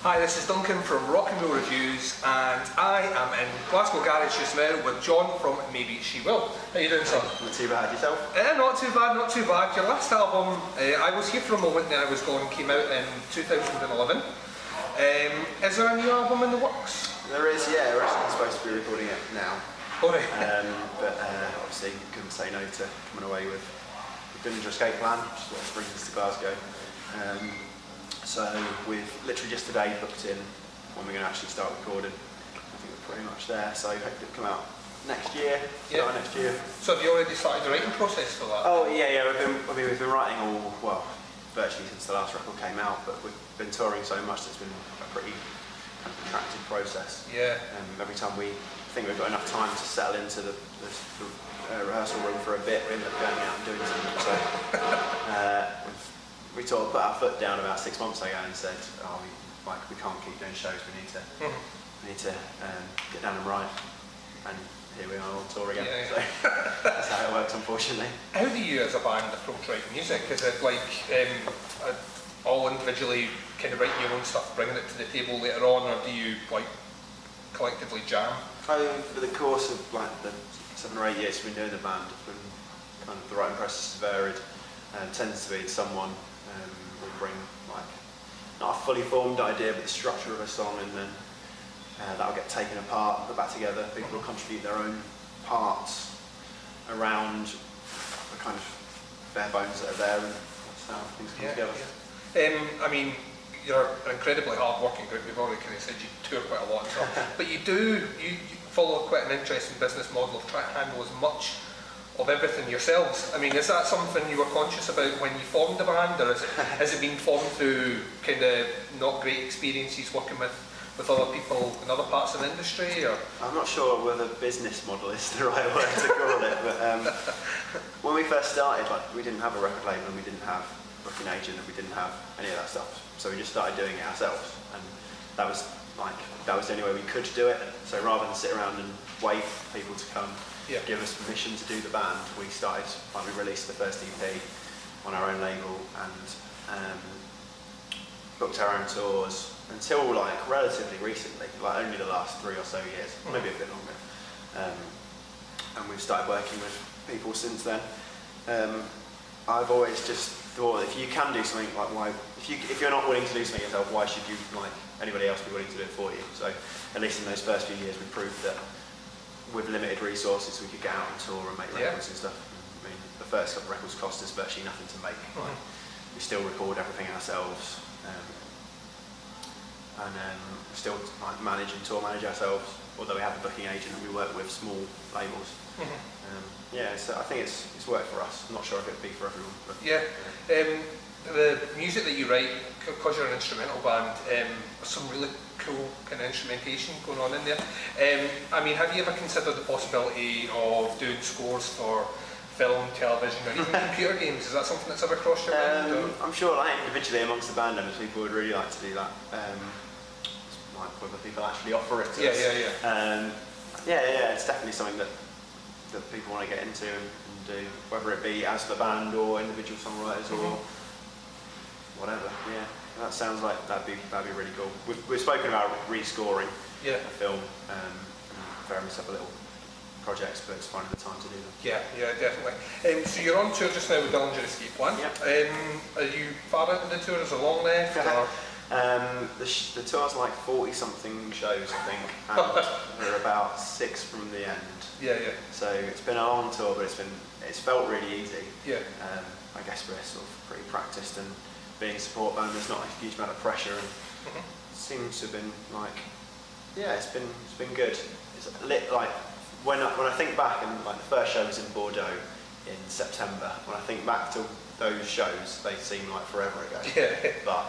Hi, this is Duncan from Rock and Roll Reviews, and I am in Glasgow Garage just now with John from Maybeshewill. How you doing, sir? Not too bad, yourself? Not too bad, not too bad. Your last album, I was here for a moment and I was gone, came out in 2011. Is there a new album in the works? There is, yeah. We're actually supposed to be recording it now. Alright. But obviously couldn't say no to coming away with the Dillinger Escape Plan, which is what brings us to Glasgow. So we've literally just today booked in when we're going to actually start recording. I think we're pretty much there, so hopefully it'll come out next year. Yeah. Next year. So have you already started the writing process for that? Oh yeah. We've been writing virtually since the last record came out, but we've been touring so much that it's been a pretty kind of protracted process. Yeah. Every time we think we've got enough time to settle into the rehearsal room for a bit, we end up going out and doing something. So we sort of put our foot down about 6 months ago and said, "Oh, we can't keep doing shows. We need to get down and write." And here we are on tour again. Yeah. So that's how it works, unfortunately. How do you, as a band, approach writing music? Is it like all individually kind of writing your own stuff, bringing it to the table later on, or do you like collectively jam? Over the course of like the 7 or 8 years we've been doing the band, it's been kind of the writing process has varied. Tends to be someone will bring like not a fully formed idea, but the structure of a song, and then that'll get taken apart, put back together. People will contribute their own parts around the kind of bare bones that are there, and that's how things come together. Yeah. I mean, you're an incredibly hard-working group. You've already kind of said you tour quite a lot, but you follow quite an interesting business model of trying to handle as much of everything yourselves. I mean, is that something you were conscious about when you formed the band, or has it been formed through kind of not great experiences working with other people in other parts of the industry? Or? I'm not sure whether business model is the right word to call it, but when we first started, like, we didn't have a record label and we didn't have a booking agent and we didn't have any of that stuff, so we just started doing it ourselves, and that was the only way we could do it. So rather than sit around and wait for people to come give us permission to do the band, we released the first EP on our own label and booked our own tours until like relatively recently, like only the last 3 or so years, maybe a bit longer. And we've started working with people since then. I've always just thought, if you can do something, like if you're not willing to do something yourself, why should you like anybody else be willing to do it for you? So at least in those first few years we proved that with limited resources we could get out on tour and make records and stuff. I mean, the first couple of records cost us virtually nothing to make. Like, we still record everything ourselves, and we still like manage and tour manage ourselves, although we have a booking agent and we work with small labels. So I think it's worked for us. I'm not sure if it'd be for everyone. But, the music that you write, because you're an instrumental band, there's some really cool kind of instrumentation going on in there. I mean, have you ever considered the possibility of doing scores for film, television, or even computer games? Is that something that's ever crossed your mind? I'm sure, like, individually amongst the band members, people would really like to do that. Like whether people actually offer it to us. It's definitely something that people want to get into and do, whether it be as the band or individual songwriters or whatever. Yeah, that sounds like that'd be really cool. We've spoken about rescoring a film, and various other little projects, but it's finding the time to do them. Yeah, definitely. So you're on tour just now with Dillinger Escape Plan. Are you far into the tour? Is there long left? Or? The tour's like 40-something shows, I think, and we're about 6 from the end. So it's been a long tour, but it's felt really easy. I guess we're sort of pretty practiced, and being a support band, there's not a huge amount of pressure, and it seems to have been like, it's been good. It's lit, like when I think back, and like the first show was in Bordeaux in September. When I think back to those shows, they seem like forever ago. But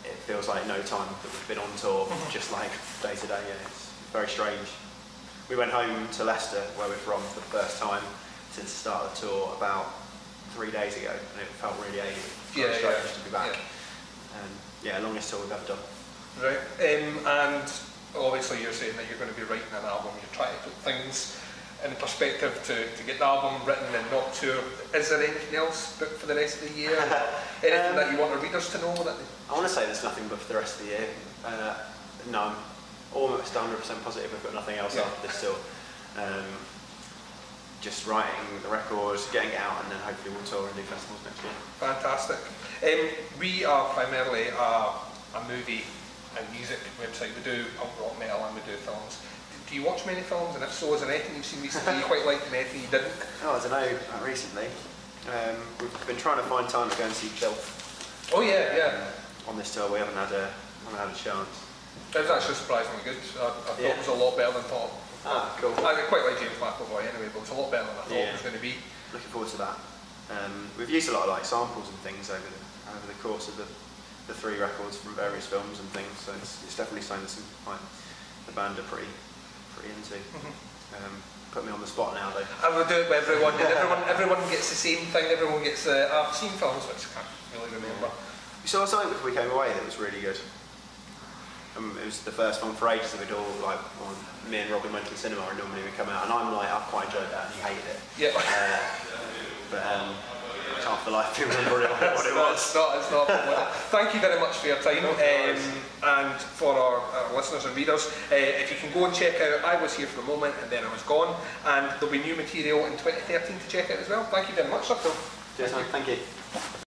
it feels like no time that we've been on tour, just like day to day. It's very strange. We went home to Leicester, where we're from, for the first time since the start of the tour about 3 days ago, and it felt really alien. Very strange to be back. Longest tour we've ever done. Right, and obviously you're saying that you're going to be writing an album. You're trying to put things in perspective to get the album written and not tour. Is there anything else booked for the rest of the year? Anything that you want our readers to know? I want to say there's nothing booked for the rest of the year. No, I'm almost 100% positive we've got nothing else after this still. Just writing the records, getting it out, and then hopefully we'll tour and do festivals next year. Fantastic. We are primarily a movie and music website. We do rock, metal, and we do films. Do you watch many films? And if so, is there anything you've seen recently you quite liked and anything you didn't? Oh, I don't know, recently. We've been trying to find time to go and see Bill. Oh yeah, yeah. On this tour, we haven't had a chance. It was actually surprisingly good. I thought it was a lot better than I thought. Ah, cool. I quite like James McAvoy anyway, but it was a lot better than I thought it was going to be. Looking forward to that. We've used a lot of like samples and things over the course of the 3 records from various films and things, so it's definitely something like the band are pretty into. Put me on the spot now though. I will do it with everyone. Everyone gets the same thing. Everyone gets. I've seen films which I can't really remember. We saw something before we came away that was really good. It was the first one for ages that we'd all like. Me and Robin went to the cinema and normally we come out, and I'm like, I quite enjoyed that, and he hated it. Yeah. But I can't for life remember what it was. It's not. Thank you very much for your time, and for our listeners and readers. If you can go and check out I Was Here for a Moment and Then I Was Gone, and there'll be new material in 2013 to check out as well. Thank you very much, Duncan. Cheers, thank you.